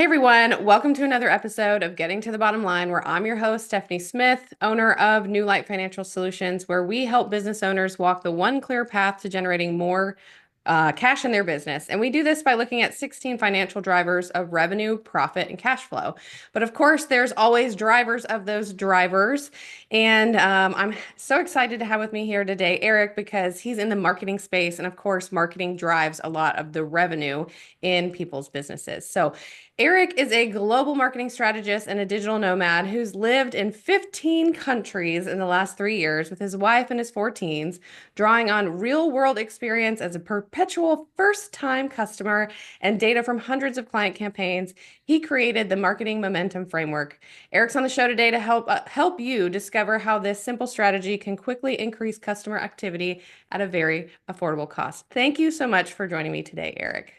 Hey everyone, welcome to another episode of Getting to the Bottom Line, where I'm your host, Stephanie Smith, owner of New Light Financial Solutions, where we help business owners walk the one clear path to generating more cash in their business. And we do this by looking at 16 financial drivers of revenue, profit, and cash flow. But of course, there's always drivers of those drivers. And I'm so excited to have with me here today, Eric, because he's in the marketing space. And of course, marketing drives a lot of the revenue in people's businesses. So Eric is a global marketing strategist and a digital nomad who's lived in 15 countries in the last 3 years with his wife and his 4 teens, drawing on real world experience as a perpetual first time customer and data from hundreds of client campaigns. He created the marketing momentum framework. Eric's on the show today to help you discover how this simple strategy can quickly increase customer activity at a very affordable cost. Thank you so much for joining me today, Eric.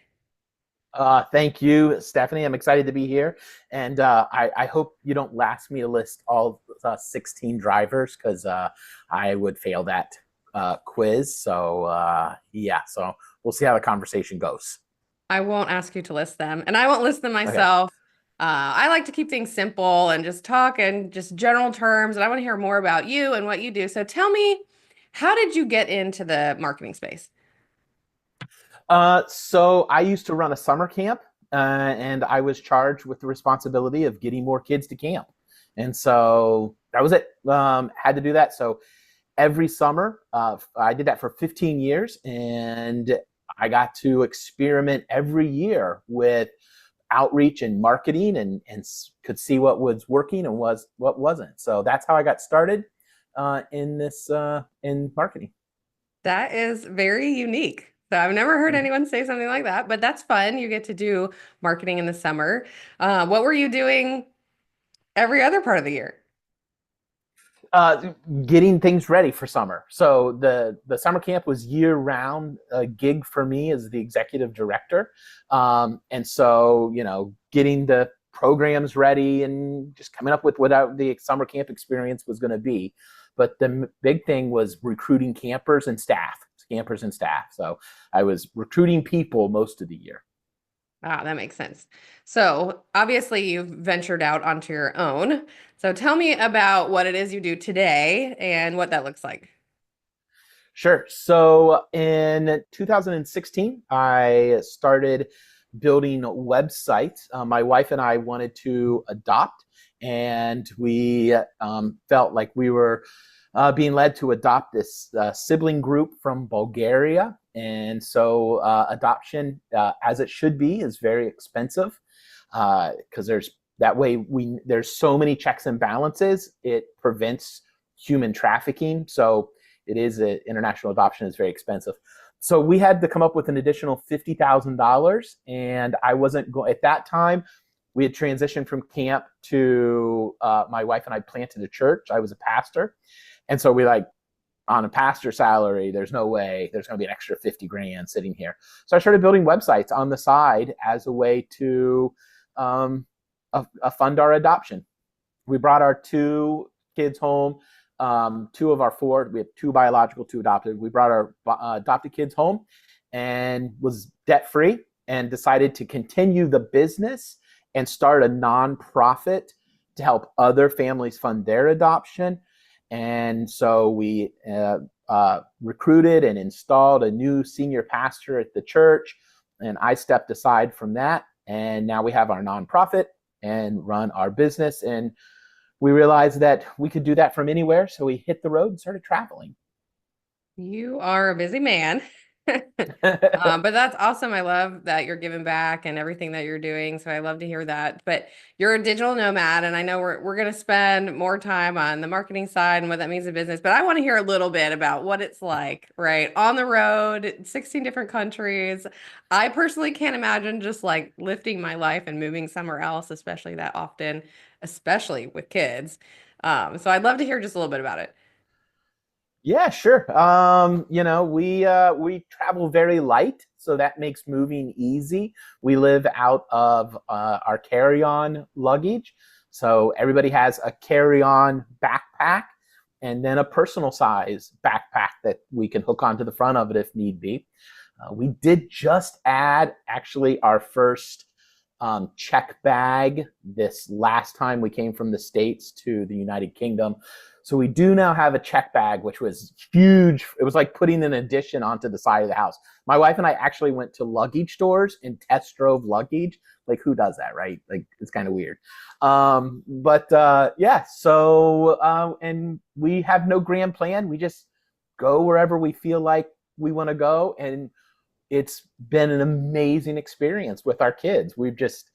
Thank you, Stephanie. I'm excited to be here. And I hope you don't ask me to list all 16 drivers because I would fail that quiz. So we'll see how the conversation goes. I won't ask you to list them, and I won't list them Okay. myself. I like to keep things simple and just talk in just general terms, and I want to hear more about you and what you do. So tell me, how did you get into the marketing space? So I used to run a summer camp, and I was charged with the responsibility of getting more kids to camp. And so that was it. Had to do that. So every summer, I did that for 15 years, and I got to experiment every year with outreach and marketing and could see what was working and what wasn't. So that's how I got started in marketing. That is very unique. So I've never heard anyone say something like that, but that's fun. You get to do marketing in the summer. What were you doing every other part of the year? uh, Getting things ready for summer. So the summer camp was year round a gig for me as the executive director, and so getting the programs ready and just coming up with what the summer camp experience was going to be. But the big thing was recruiting campers and staff. So I was recruiting people most of the year. Ah, that makes sense. So obviously you've ventured out onto your own. So tell me about what it is you do today and what that looks like. Sure. So in 2016, I started building websites. My wife and I wanted to adopt, and we felt like we were being led to adopt this sibling group from Bulgaria. And so adoption, as it should be, is very expensive because there's so many checks and balances. It prevents human trafficking. So international adoption is very expensive. So we had to come up with an additional $50,000, and I wasn't going at that time. We had transitioned from camp to my wife and I planted a church. I was a pastor, and so we on a pastor salary, there's no way there's going to be an extra 50 grand sitting here. So I started building websites on the side as a way to fund our adoption. We brought our 2 kids home. 2 of our 4, we have 2 biological, 2 adopted. We brought our adopted kids home and was debt free and decided to continue the business and start a nonprofit to help other families fund their adoption. And so we recruited and installed a new senior pastor at the church, and I stepped aside from that. And now we have our nonprofit and run our business. And we realized that we could do that from anywhere. So we hit the road and started traveling. You are a busy man. But that's awesome. I love that you're giving back and everything that you're doing. So I love to hear that. But you're a digital nomad, and I know we're going to spend more time on the marketing side and what that means in business. But I want to hear a little bit about what it's like, right? On the road, 16 different countries. I personally can't imagine just like lifting my life and moving somewhere else, especially that often, especially with kids. So I'd love to hear just a little bit about it. Yeah, sure. We travel very light, so that makes moving easy. We live out of our carry-on luggage, so everybody has a carry-on backpack and then a personal size backpack that we can hook onto the front of it if need be. We did just add actually our first check bag this last time we came from the States to the United Kingdom. So we do now have a check bag, which was huge. It was like putting an addition onto the side of the house. My wife and I actually went to luggage stores and test drove luggage. Like, who does that, right? Like, it's kind of weird. Yeah, so, and we have no grand plan. We just go wherever we feel like we want to go. And it's been an amazing experience with our kids. We're just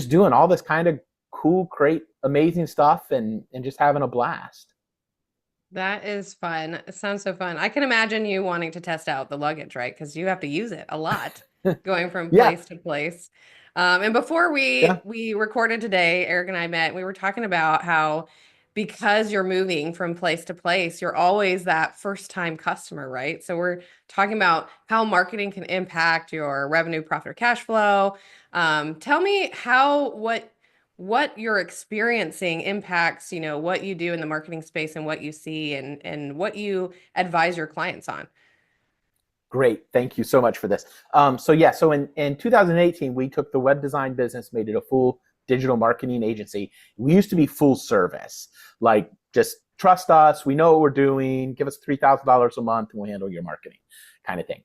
doing all this kind of cool, great, amazing stuff and just having a blast. That is fun. It sounds so fun. I can imagine you wanting to test out the luggage, right? Because you have to use it a lot going from Yeah, place to place. And before yeah, we recorded today, Eric and I met, we were talking about how because you're moving from place to place, you're always that first time customer, right? So we're talking about how marketing can impact your revenue, profit, or cash flow. Tell me what you're experiencing impacts, what you do in the marketing space and what you see and what you advise your clients on. great. Thank you so much for this. So in 2018, we took the web design business, made it a full digital marketing agency. We used to be full service, like just trust us. We know what we're doing. Give us $3,000 a month and we'll handle your marketing kind of thing.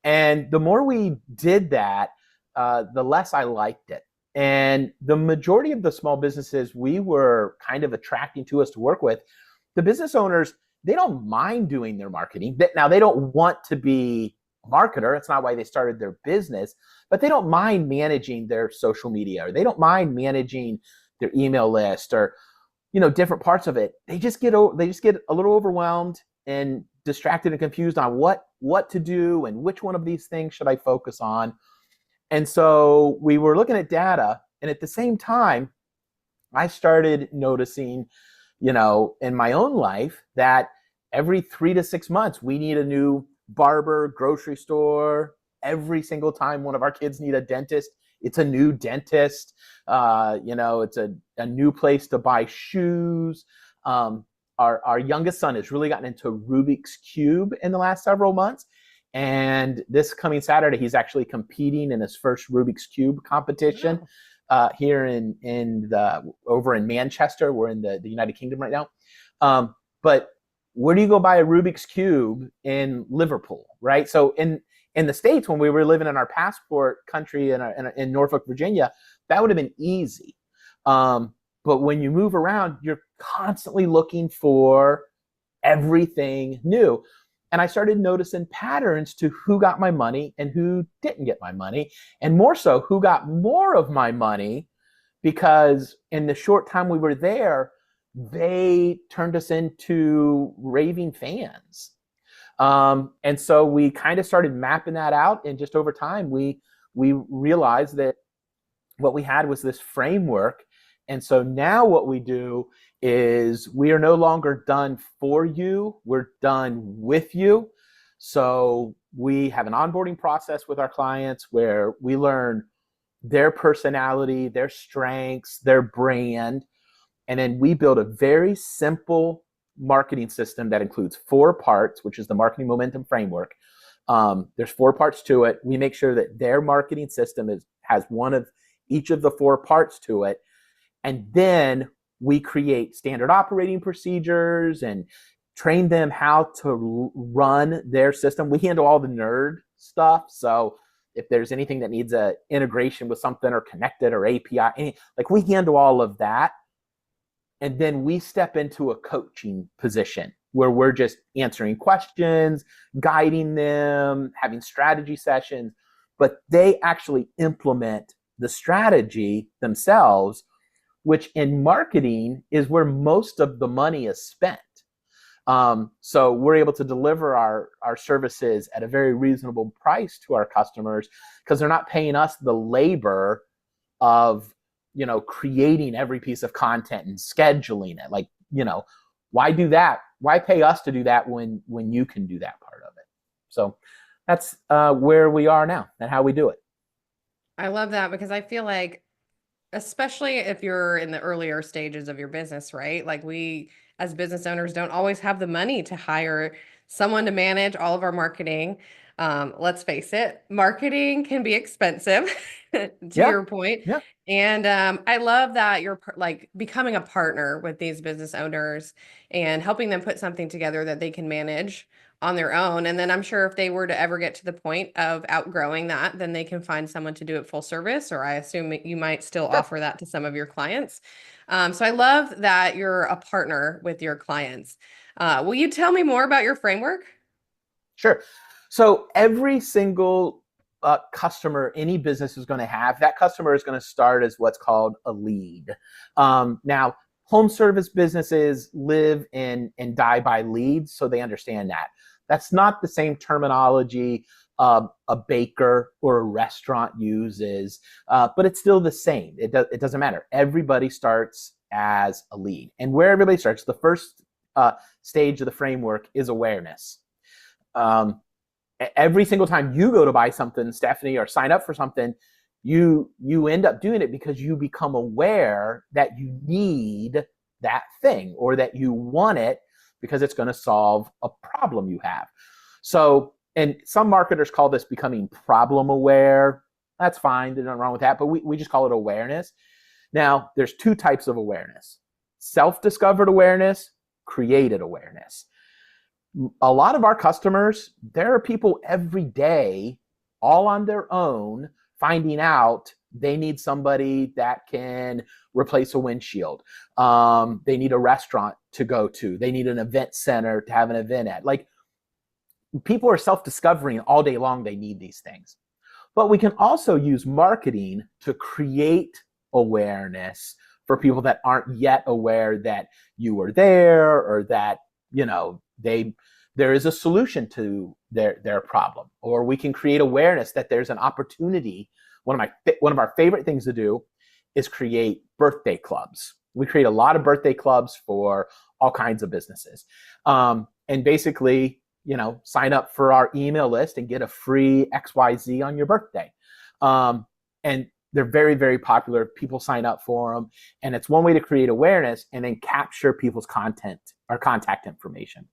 And the more we did that, the less I liked it. And the majority of the small businesses we were kind of attracting to us to work with, the business owners, they don't mind doing their marketing. Now, they don't want to be a marketer. That's not why they started their business, but they don't mind managing their social media, or they don't mind managing their email list, or different parts of it. They just get a little overwhelmed and distracted and confused on what to do and which one of these things should I focus on. And so we were looking at data, and at the same time, I started noticing, in my own life that every 3 to 6 months, we need a new barber, grocery store. Every single time one of our kids need a dentist, it's a new dentist. It's a new place to buy shoes. Our youngest son has really gotten into Rubik's Cube in the last several months. And this coming Saturday, he's actually competing in his first Rubik's Cube competition. Here over in Manchester. We're in the United Kingdom right now. But where do you go buy a Rubik's Cube in Liverpool, right? So in the States, when we were living in our passport country in Norfolk, Virginia, that would have been easy. But when you move around, you're constantly looking for everything new. And I started noticing patterns to who got my money and who didn't get my money, and more so, who got more of my money, because in the short time we were there, they turned us into raving fans. And so we kind of started mapping that out, and just over time, we realized that what we had was this framework. And so now what we do is we are no longer done for you, we're done with you. So we have an onboarding process with our clients where we learn their personality, their strengths, their brand, and then we build a very simple marketing system that includes 4 parts, which is the marketing momentum framework. There's 4 parts to it. We make sure that their marketing system has one of each of the 4 parts to it. And then we create standard operating procedures and train them how to run their system. We handle all the nerd stuff. So if there's anything that needs a integration with something or connected or API, we handle all of that. And then we step into a coaching position where we're just answering questions, guiding them, having strategy sessions, but they actually implement the strategy themselves, which in marketing is where most of the money is spent. So we're able to deliver our services at a very reasonable price to our customers because they're not paying us the labor of, creating every piece of content and scheduling it. Why do that? Why pay us to do that when you can do that part of it? So that's where we are now and how we do it. I love that because I feel like, especially if you're in the earlier stages of your business, right? Like we as business owners don't always have the money to hire someone to manage all of our marketing. Let's face it, marketing can be expensive, to Yeah, your point. yeah, And I love that you're like becoming a partner with these business owners and helping them put something together that they can manage on their own. And then I'm sure if they were to ever get to the point of outgrowing that, then they can find someone to do it full service, or I assume you might still sure, offer that to some of your clients. So I love that you're a partner with your clients. Will you tell me more about your framework? sure. So every single customer any business is going to have, that customer is going to start as what's called a lead. Now, home service businesses live and die by leads, so they understand that. That's not the same terminology a baker or a restaurant uses, but it's still the same. It doesn't matter. Everybody starts as a lead. And where everybody starts, the first stage of the framework is awareness. Um, every single time you go to buy something, Stephanie, or sign up for something, you end up doing it because you become aware that you need that thing or that you want it because it's going to solve a problem you have. So, and some marketers call this becoming problem aware. That's fine. There's nothing wrong with that, but we just call it awareness. Now, there's two types of awareness: self-discovered awareness, created awareness. A lot of our customers, there are people every day, all on their own, finding out they need somebody that can replace a windshield. They need a restaurant to go to. They need an event center to have an event at. Like, people are self-discovering all day long they need these things. But we can also use marketing to create awareness for people that aren't yet aware that you are there, or that, there is a solution to their problem. Or we can create awareness that there's an opportunity. One of our favorite things to do is create birthday clubs. We create a lot of birthday clubs for all kinds of businesses. And basically, sign up for our email list and get a free XYZ on your birthday. And they're very, very popular. People sign up for them. And it's one way to create awareness and then capture people's content or contact information.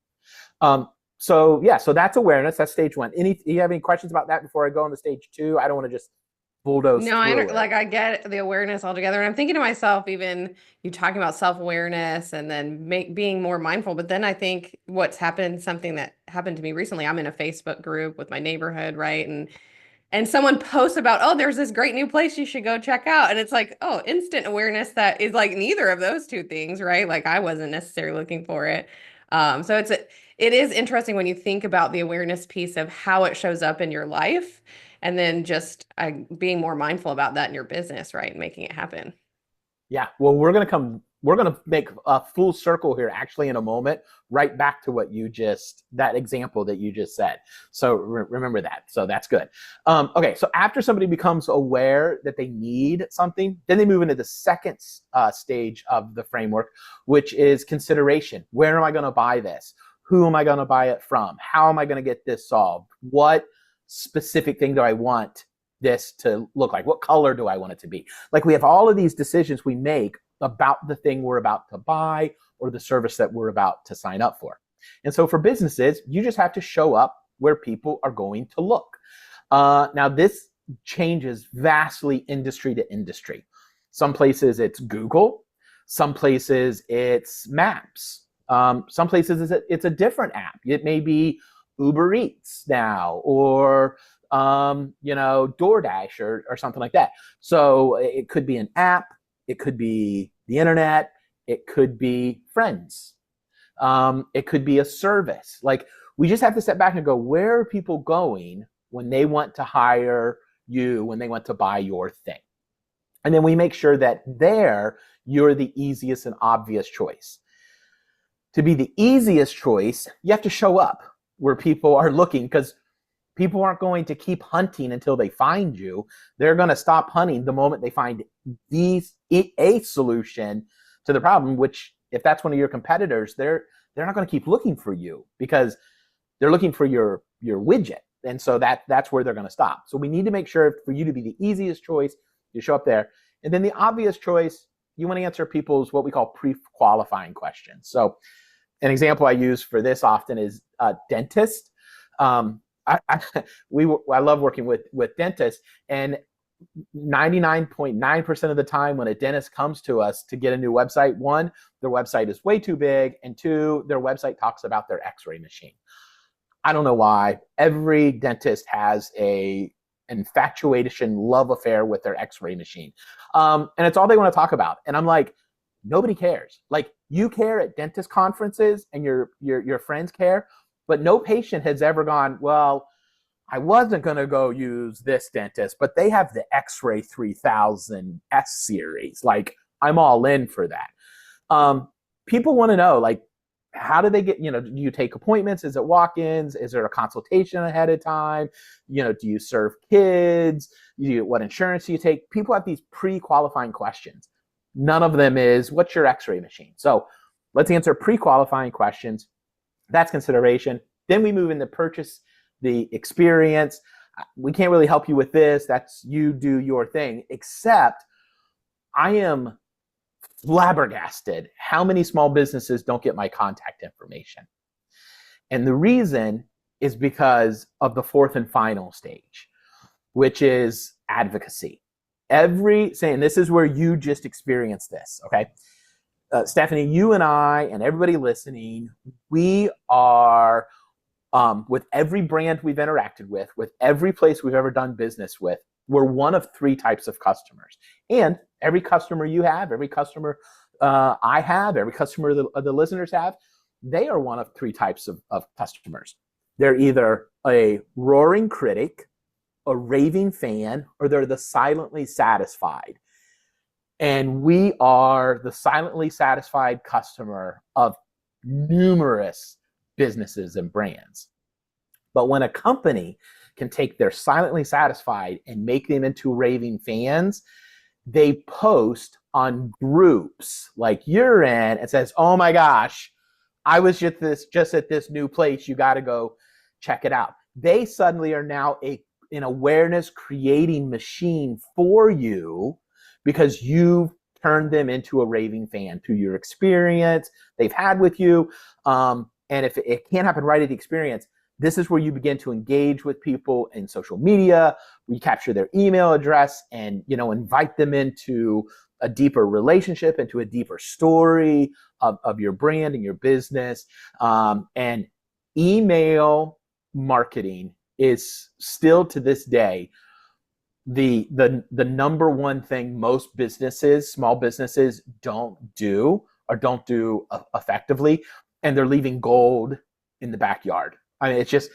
So that's awareness. That's stage one. Do you have any questions about that before I go on to stage two? I don't want to just bulldoze No, through it. like I get the awareness altogether. And I'm thinking to myself, even you talking about self-awareness and then being more mindful. But then I think something that happened to me recently, I'm in a Facebook group with my neighborhood, right? And someone posts about, oh, there's this great new place you should go check out. And it's like, oh, instant awareness that is like neither of those two things, right? Like I wasn't necessarily looking for it. So it is interesting when you think about the awareness piece of how it shows up in your life, and then just being more mindful about that in your business, right? And making it happen. Yeah. Well, we're going to make a full circle here actually in a moment, right back to that example that you just said. So remember that. So that's good. Okay. So after somebody becomes aware that they need something, then they move into the second stage of the framework, which is consideration. Where am I going to buy this? Who am I going to buy it from? How am I going to get this solved? What specific thing do I want this to look like? What color do I want it to be? Like, we have all of these decisions we make about the thing we're about to buy or the service that we're about to sign up for. And so for businesses, you just have to show up where people are going to look. Now, this changes vastly industry to industry. Some places it's Google. Some places it's Maps. Some places it's a different app. It may be Uber Eats now, or DoorDash or something like that. So it could be an app, it could be the internet, it could be friends, it could be a service. Like, we just have to step back and go, where are people going when they want to hire you, when they want to buy your thing? And then we make sure that you're the easiest and obvious choice. To be the easiest choice, you have to show up where people are looking, because people aren't going to keep hunting until they find you. They're going to stop hunting the moment they find a solution to the problem, which, if that's one of your competitors, they're not going to keep looking for you because they're looking for your widget. And so that's where they're going to stop. So we need to make sure for you to be the easiest choice, you show up there. And then the obvious choice, you want to answer people's what we call pre-qualifying questions. So an example I use for this often is dentist. I I love working with dentists, and 99.9% of the time when a dentist comes to us to get a new website, one, their website is way too big, and two, their website talks about their x-ray machine. I don't know why. Every dentist has a infatuation, love affair with their x-ray machine. And it's all they want to talk about. And I'm like, nobody cares. Like, you care at dentist conferences and your friends care, but no patient has ever gone, well, I wasn't going to go use this dentist, but they have the X-Ray 3000 S series. Like, I'm all in for that. People want to know, like, how do they get, do you take appointments? Is it walk-ins? Is there a consultation ahead of time? Do you serve kids? What insurance do you take? People have these pre-qualifying questions. None of them is, what's your X-ray machine? So let's answer pre-qualifying questions. That's consideration. Then we move into purchase, the experience. We can't really help you with this. That's, you do your thing. Except I am flabbergasted how many small businesses don't get my contact information. And the reason is because of the fourth and final stage, which is advocacy. And this is where you just experienced this, okay? Stephanie, you and I and everybody listening, we are, with every brand we've interacted with every place we've ever done business with, we're one of three types of customers. And every customer you have, every customer I have, every customer the listeners have, they are one of three types of customers. They're either a roaring critic, a raving fan, or they're the silently satisfied. And we are the silently satisfied customer of numerous businesses and brands. But when a company can take their silently satisfied and make them into raving fans, they post on groups like you're in and says, oh my gosh, I was just at this new place. You got to go check it out. They suddenly are now an awareness creating machine for you because you've turned them into a raving fan through your experience they've had with you. And if it can't happen right at the experience, this is where you begin to engage with people in social media. We capture their email address and, invite them into a deeper relationship, into a deeper story of your brand and your business. And email marketing is still to this day the number one thing most businesses, small businesses, don't do effectively, and they're leaving gold in the backyard. I mean, it's just,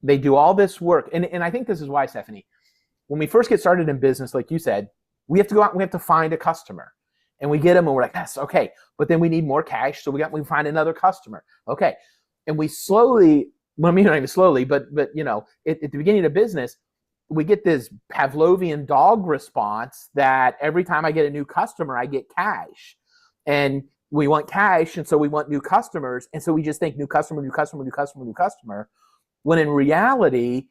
they do all this work. And I think this is why, Stephanie, when we first get started in business, like you said, we have to go out and we have to find a customer. And we get them and we're like, yes, okay. But then we need more cash. So we find another customer. Okay. And we slowly, well, I mean, not even slowly, but at the beginning of business, we get this Pavlovian dog response that every time I get a new customer, I get cash. And we want cash, and so we want new customers. And so we just think new customer, new customer, new customer, new customer. When in reality,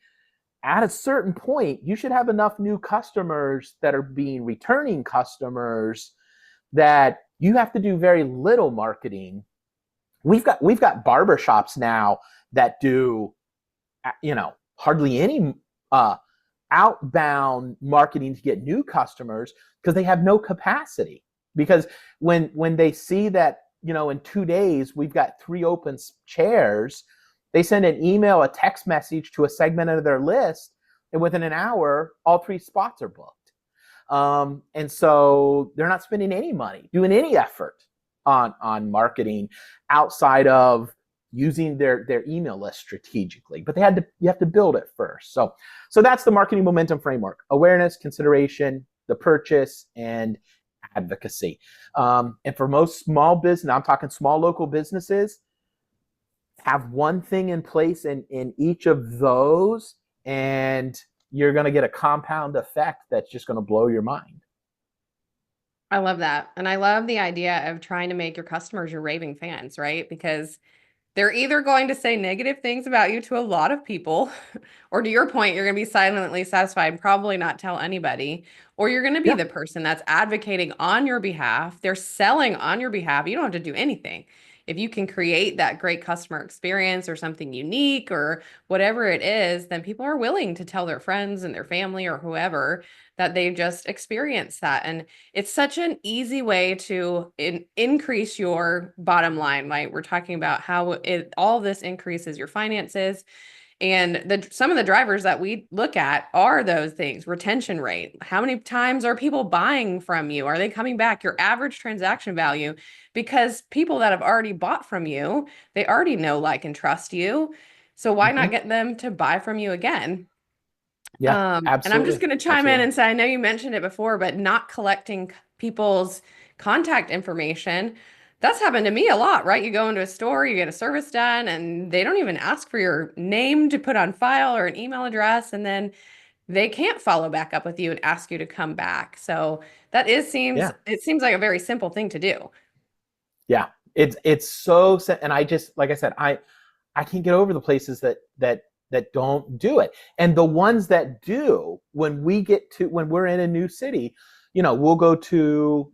at a certain point, you should have enough new customers that are being returning customers that you have to do very little marketing. We've got barbershops now that do, hardly any outbound marketing to get new customers because they have no capacity. Because when they see that, in 2 days, we've got 3 open chairs, they send an email, a text message to a segment of their list, and within an hour, all 3 spots are booked. And so they're not spending any money, doing any effort on marketing outside of using their email list strategically. But you have to build it first. So that's the marketing momentum framework: awareness, consideration, the purchase, and advocacy. And for most small business, I'm talking small local businesses, have one thing in place in each of those, and you're going to get a compound effect that's just going to blow your mind. I love that. And I love the idea of trying to make your customers your raving fans, right? Because they're either going to say negative things about you to a lot of people, or to your point, you're going to be silently satisfied and probably not tell anybody, or you're going to be Yeah. the person that's advocating on your behalf. They're selling on your behalf. You don't have to do anything. if you can create that great customer experience or something unique or whatever it is, then people are willing to tell their friends and their family or whoever that they've just experienced that. And it's such an easy way to increase your bottom line, right? We're talking about how all this increases your finances. And some of the drivers that we look at are those things: retention rate. How many times are people buying from you? Are they coming back? Your average transaction value, because people that have already bought from you, they already know, like, and trust you. So why not Hmm. get them to buy from you again? Yeah, And I'm just absolutely. going to chime in Absolutely. and say, I know you mentioned it before, but not collecting people's contact information. That's happened to me a lot, right? You go into a store, you get a service done, and they don't even ask for your name to put on file or an email address. And then they can't follow back up with you and ask you to come back. So that Yeah. it seems like a very simple thing to do. Yeah. It's so, and I just, like I said, I can't get over the places that don't do it. And the ones that do, when we're in a new city, we'll go to,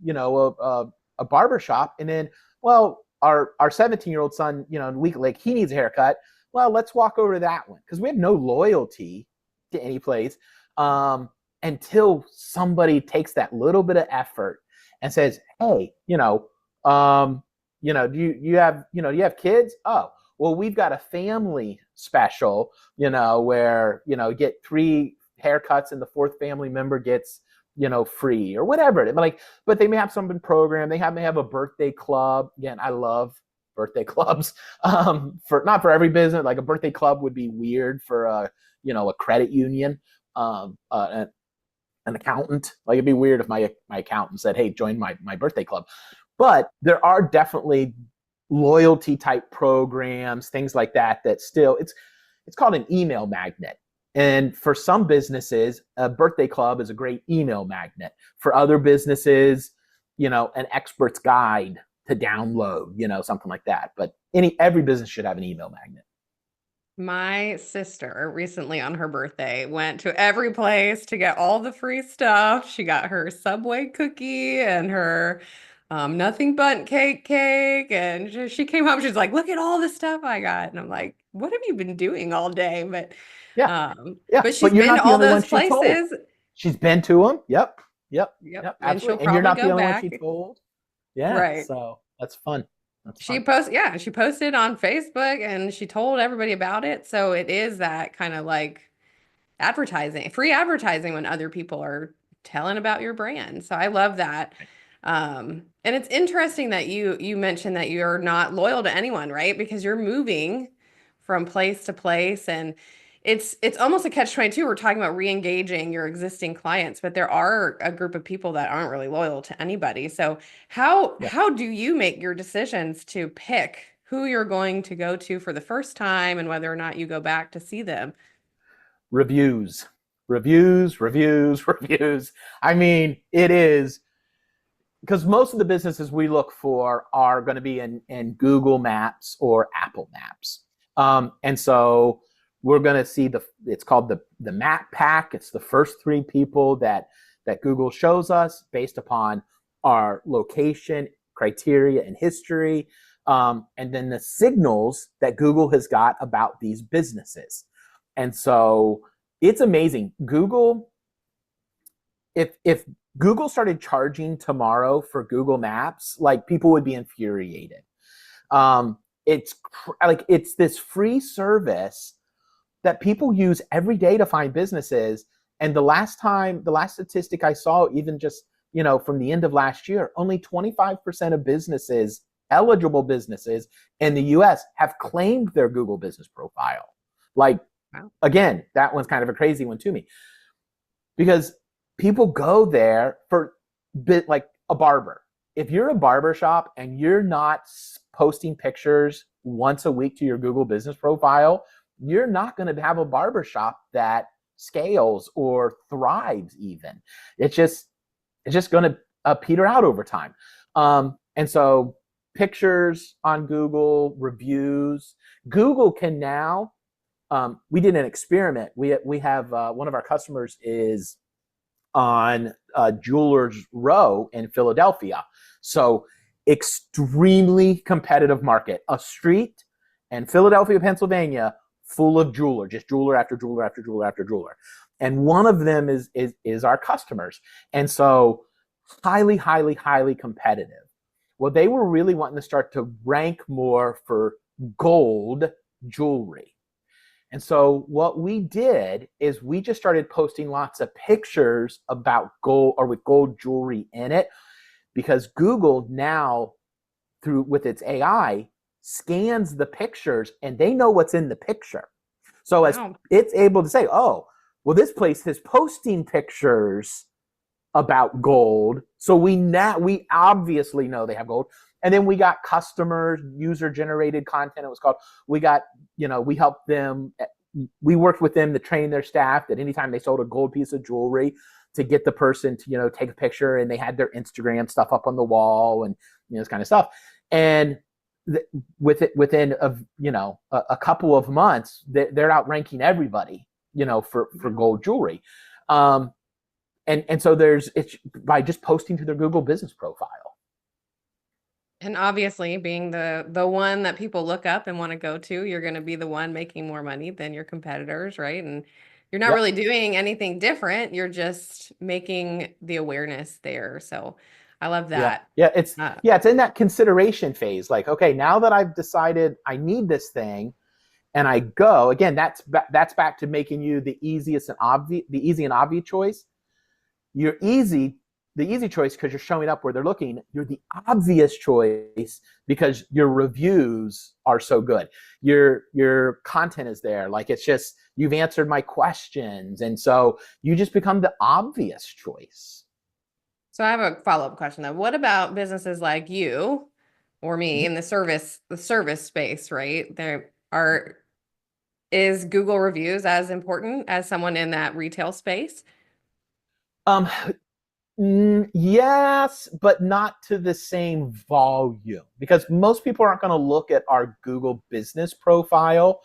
a barber shop, and then, well, our 17-year-old son, in a week, like, he needs a haircut. Well, let's walk over to that one, because we have no loyalty to any place, until somebody takes that little bit of effort and says, hey, do you have kids? Oh, well, we've got a family special, where, get 3 haircuts and the 4th family member gets, free, or whatever. But they may have some program. May have a birthday club. Again, I love birthday clubs. For not for every business. Like, a birthday club would be weird for a credit union, an accountant. Like, it'd be weird if my accountant said, hey, join my birthday club. But there are definitely loyalty type programs, things like that still, it's called an email magnet. And for some businesses, a birthday club is a great email magnet. For other businesses, an expert's guide to download, something like that. But every business should have an email magnet. My sister recently on her birthday went to every place to get all the free stuff. She got her Subway cookie and her nothing but cake. And she came home, she's like, look at all the stuff I got. And I'm like, what have you been doing all day? Yeah. Yeah. But she's But you're been to not the all only one those she told. places. She's been to them. Yep. Yep. Yep. Yep. And she'll Absolutely. And you're probably not the go only one she back. told. Yeah. Right. So that's fun. That's She fun. posted, yeah, she posted on Facebook and she told everybody about it. So it is that kind of like advertising, free advertising when other people are telling about your brand. So I love that. And it's interesting that you mentioned that you're not loyal to anyone, right? Because you're moving from place to place, and it's almost a catch-22. We're talking about re-engaging your existing clients, but there are a group of people that aren't really loyal to anybody. So Yeah. how do you make your decisions to pick who you're going to go to for the first time and whether or not you go back to see them? Reviews, reviews, reviews, reviews. I mean, it is, because most of the businesses we look for are going to be in Google Maps or Apple Maps. And so we're going to see it's called the map pack. It's the first 3 people that Google shows us based upon our location, criteria, and history. And then the signals that Google has got about these businesses. And so it's amazing. Google, if Google started charging tomorrow for Google Maps, like, people would be infuriated. It's it's this free service that people use every day to find businesses. And the last statistic I saw, even just, from the end of last year, only 25% of businesses, eligible businesses in the US, have claimed their Google business profile. Like, Wow. again, that one's kind of a crazy one to me, because people go there for like a barber. If you're a barber shop and you're not posting pictures once a week to your Google business profile, you're not going to have a barber shop that scales or thrives even. It's just going to peter out over time. And so pictures on Google, reviews. Google can now, we did an experiment. We have one of our customers is on Jewelers Row in Philadelphia. So extremely competitive market. A street in Philadelphia, Pennsylvania, full of just jeweler after jeweler after jeweler after jeweler. And one of them is our customers. And so highly, highly, highly competitive. Well, they were really wanting to start to rank more for gold jewelry. And so what we did is we just started posting lots of pictures about gold or with gold jewelry in it, because Google now, through with its AI, scans the pictures and they know what's in the picture. So as Wow. it's able to say, oh, well, this place is posting pictures about gold, so we obviously know they have gold. And then we got customers, user generated content, it was called. We got, we helped them, we worked with them to train their staff that anytime they sold a gold piece of jewelry, to get the person to take a picture, and they had their Instagram stuff up on the wall, and this kind of stuff. And within a couple of months, they're outranking everybody for gold jewelry. And so it's by just posting to their Google business profile. And obviously, being the one that people look up and want to go to, you're going to be the one making more money than your competitors, right? And you're not Yep. really doing anything different. You're just making the awareness there. So I love Yeah. that. Yeah. It's Uh, in that consideration phase. Like, okay, now that I've decided I need this thing, and I go again, that's back to making you the easy and obvious choice. You're the easy choice because you're showing up where they're looking. You're the obvious choice because your reviews are so good. Your content is there. Like, it's just, you've answered my questions. And so you just become the obvious choice. so I have a follow-up question though. What about businesses like you or me in the service space, right? Is Google reviews as important as someone in that retail space? Um, yes, but not to the same volume, because most people aren't going to look at our Google business profile.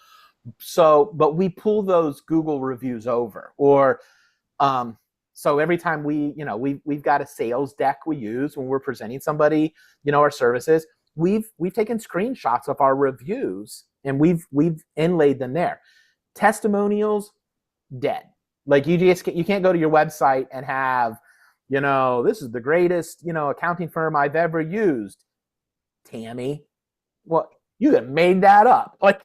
So, but we pull those Google reviews over, or um, so every time we've got a sales deck we use when we're presenting somebody, our services. We've taken screenshots of our reviews and we've inlaid them there. Testimonials, dead. Like, you can't go to your website and have, this is the greatest, accounting firm I've ever used. Tammy, well, you have made that up. Like,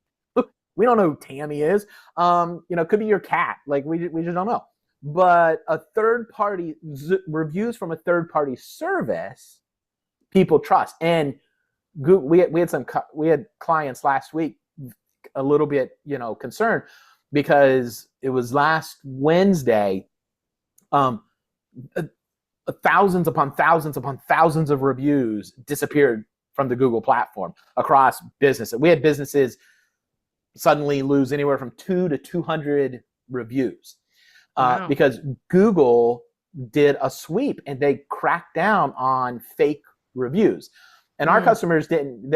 we don't know who Tammy is. It could be your cat. Like, we just don't know. But a third party reviews from a third party service, people trust. And we had clients last week a little bit concerned, because it was last Wednesday, um, thousands upon thousands upon thousands of reviews disappeared from the Google platform across businesses. We had businesses suddenly lose anywhere from 2 to 200 reviews, Wow. because Google did a sweep and they cracked down on fake reviews. And our customers didn't.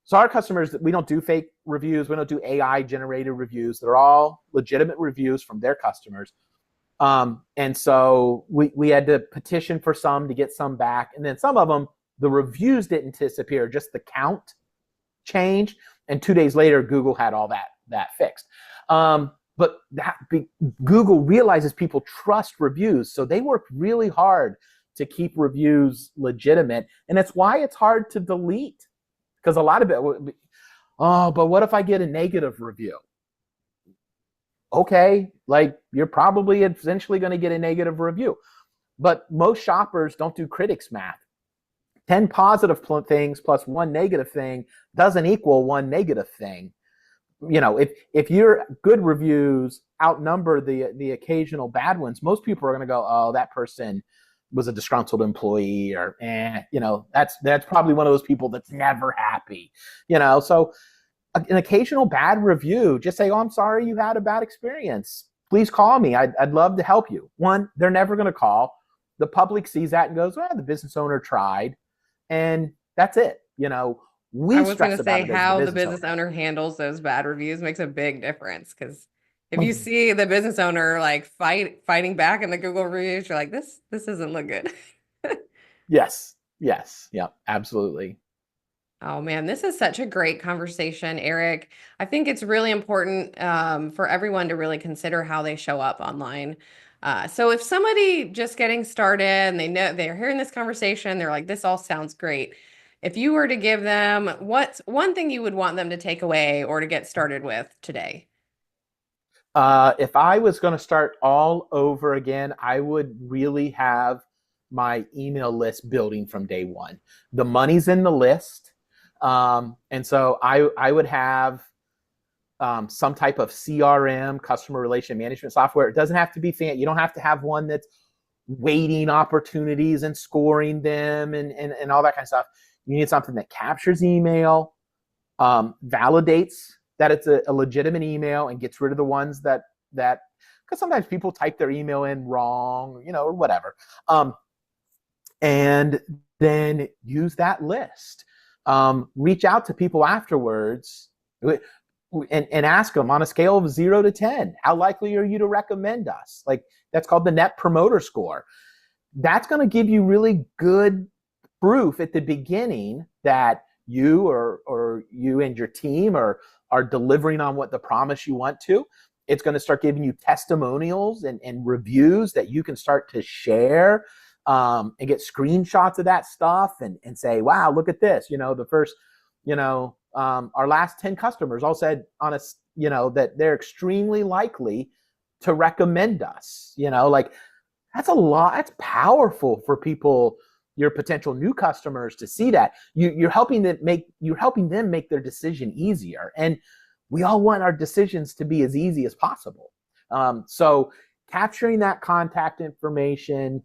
So our customers, we don't do fake reviews. We don't do AI generated reviews. They're all legitimate reviews from their customers. And so we had to petition for some to get some back. And then some of them, the reviews didn't disappear, just the count changed. And 2 days later, Google had all that fixed. But Google realizes people trust reviews. So they work really hard to keep reviews legitimate. And that's why it's hard to delete. Because a lot of it, but what if I get a negative review? Okay, like, you're probably essentially going to get a negative review. But most shoppers don't do critics math. 10 positive things plus one negative thing doesn't equal one negative thing. If your good reviews outnumber the occasional bad ones, most people are going to go, oh, that person was a disgruntled employee, or that's probably one of those people that's never happy. So an occasional bad review, just say, oh, I'm sorry you had a bad experience. Please call me. I'd love to help you. One, they're never going to call. The public sees that and goes, well, the business owner tried. And that's it. I We was going stress to about say it as the how the business business owner. owner handles those bad reviews makes a big difference. Because if you see the business owner like fighting back in the Google reviews, you're like, this doesn't look good. Yes. Yes. Yeah, absolutely. Oh man, this is such a great conversation, Eric. I think it's really important for everyone to really consider how they show up online. So if somebody just getting started and they know they're hearing this conversation, they're like, this all sounds great. If you were to give them, what's one thing you would want them to take away or to get started with today? If I was going to start all over again, I would really have my email list building from day one. The money's in the list. And so I would have some type of CRM, customer relation management software. It doesn't have to be fancy. You don't have to have one that's weighting opportunities and scoring them and all that kind of stuff. You need something that captures email, validates that it's a legitimate email and gets rid of the ones that because sometimes people type their email in wrong, or whatever. And then use that list. Reach out to people afterwards and ask them on a scale of 0 to 10, how likely are you to recommend us? Like, that's called the Net Promoter Score. That's going to give you really good proof at the beginning that you or you and your team are delivering on what the promise you want to. It's going to start giving you testimonials and reviews that you can start to share, and get screenshots of that stuff and say, wow, look at this. The first, our last 10 customers all said on us, that they're extremely likely to recommend us. Like, that's a lot. That's powerful for people, your potential new customers, to see that. You're helping them make their decision easier. And we all want our decisions to be as easy as possible. So capturing that contact information,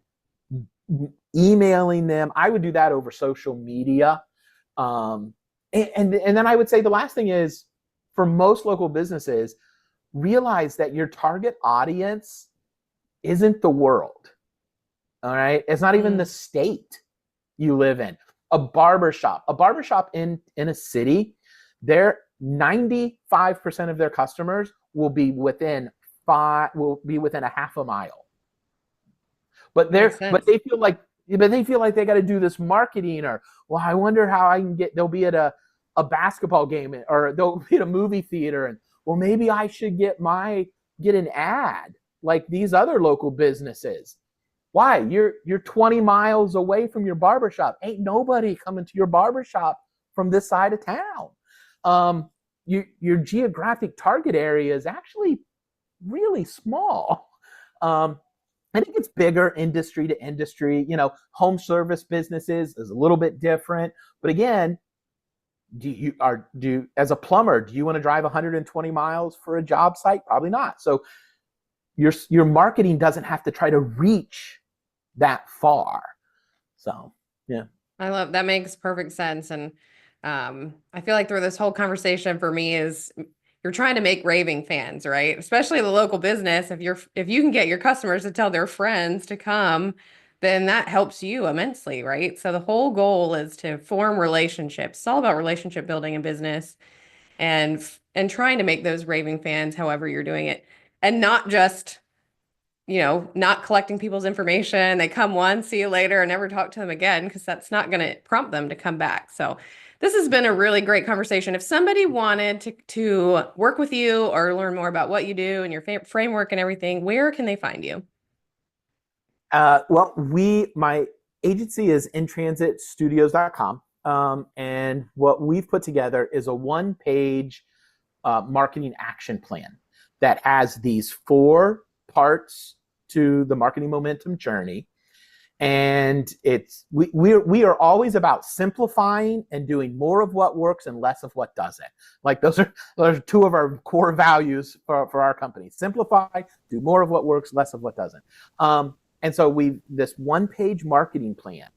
emailing them, I would do that over social media. And then I would say the last thing is, for most local businesses, realize that your target audience isn't the world. All right. It's not even the state you live in. A barbershop in a city, their 95% of their customers will be within a half a mile. But they feel like they got to do this marketing, or, well, I wonder how I can they'll be at a basketball game, or they'll be at a movie theater, and, well, maybe I should get an ad like these other local businesses. Why? You're 20 miles away from your barbershop. Ain't nobody coming to your barbershop from this side of town. Your geographic target area is actually really small. I think it's bigger industry to industry. Home service businesses is a little bit different. But again, as a plumber, do you want to drive 120 miles for a job site? Probably not. So your marketing doesn't have to try to reach that far. So, yeah. I love that. Makes perfect sense. And I feel like through this whole conversation for me is you're trying to make raving fans, right? Especially the local business. If you can get your customers to tell their friends to come, then that helps you immensely, right? So the whole goal is to form relationships. It's all about relationship building in business and trying to make those raving fans however you're doing it. And not just not collecting people's information. They come once, see you later, and never talk to them again, because that's not going to prompt them to come back. So this has been a really great conversation. If somebody wanted to work with you or learn more about what you do and your framework and everything, where can they find you? Well, my agency is intransitstudios.com. And what we've put together is a one-page marketing action plan that has these 4 parts to the marketing momentum journey. And we are always about simplifying and doing more of what works and less of what doesn't. Like, those are 2 of our core values for our company. Simplify, do more of what works, less of what doesn't. And so this one-page marketing plan,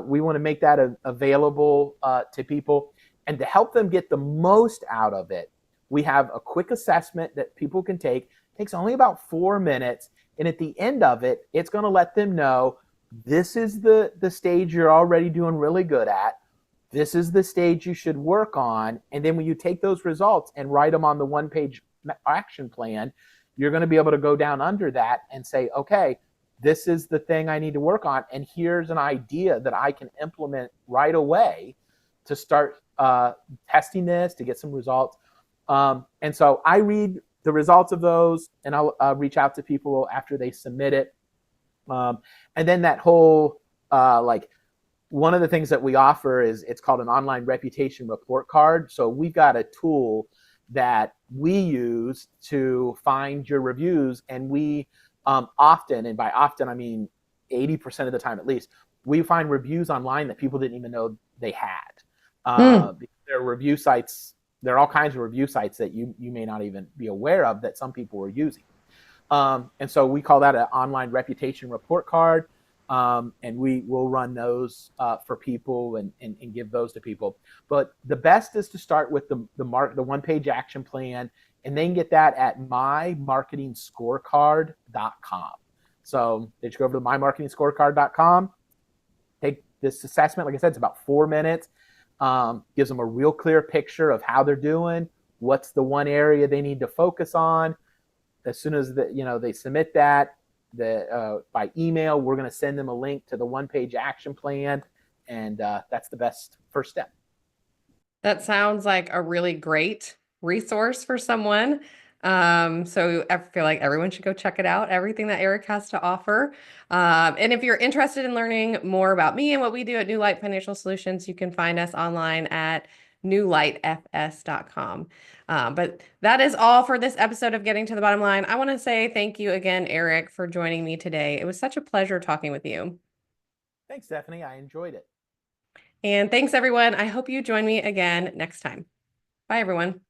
we want to make that available to people, and to help them get the most out of it. We have a quick assessment that people can take. It takes only about 4 minutes. And at the end of it, it's going to let them know, this is the stage you're already doing really good at. This is the stage you should work on. And then when you take those results and write them on the one-page action plan, you're going to be able to go down under that and say, okay, this is the thing I need to work on, and here's an idea that I can implement right away to start testing this to get some results. And so I read the results of those, and I'll reach out to people after they submit it. And then that whole like one of the things that we offer is it's called an online reputation report card. So we've got a tool that we use to find your reviews, and we often, and by often I mean 80% of the time at least, we find reviews online that people didn't even know they had. There are review sites, there are all kinds of review sites that you may not even be aware of that some people were using. And so we call that an online reputation report card. And we will run those for people and give those to people. But the best is to start with the one-page action plan, and then get that at mymarketingscorecard.com. So they just go over to mymarketingscorecard.com, take this assessment. Like I said, it's about 4 minutes. Gives them a real clear picture of how they're doing, what's the one area they need to focus on. As soon as they submit that, by email, we're going to send them a link to the one-page action plan, and that's the best first step. That sounds like a really great resource for someone. So I feel like everyone should go check it out, everything that Eric has to offer. And if you're interested in learning more about me and what we do at New Light Financial Solutions, you can find us online at newlightfs.com. But that is all for this episode of Getting to the Bottom Line. I want to say thank you again, Eric, for joining me today. It was such a pleasure talking with you. Thanks, Stephanie. I enjoyed it. And thanks, everyone. I hope you join me again next time. Bye, everyone.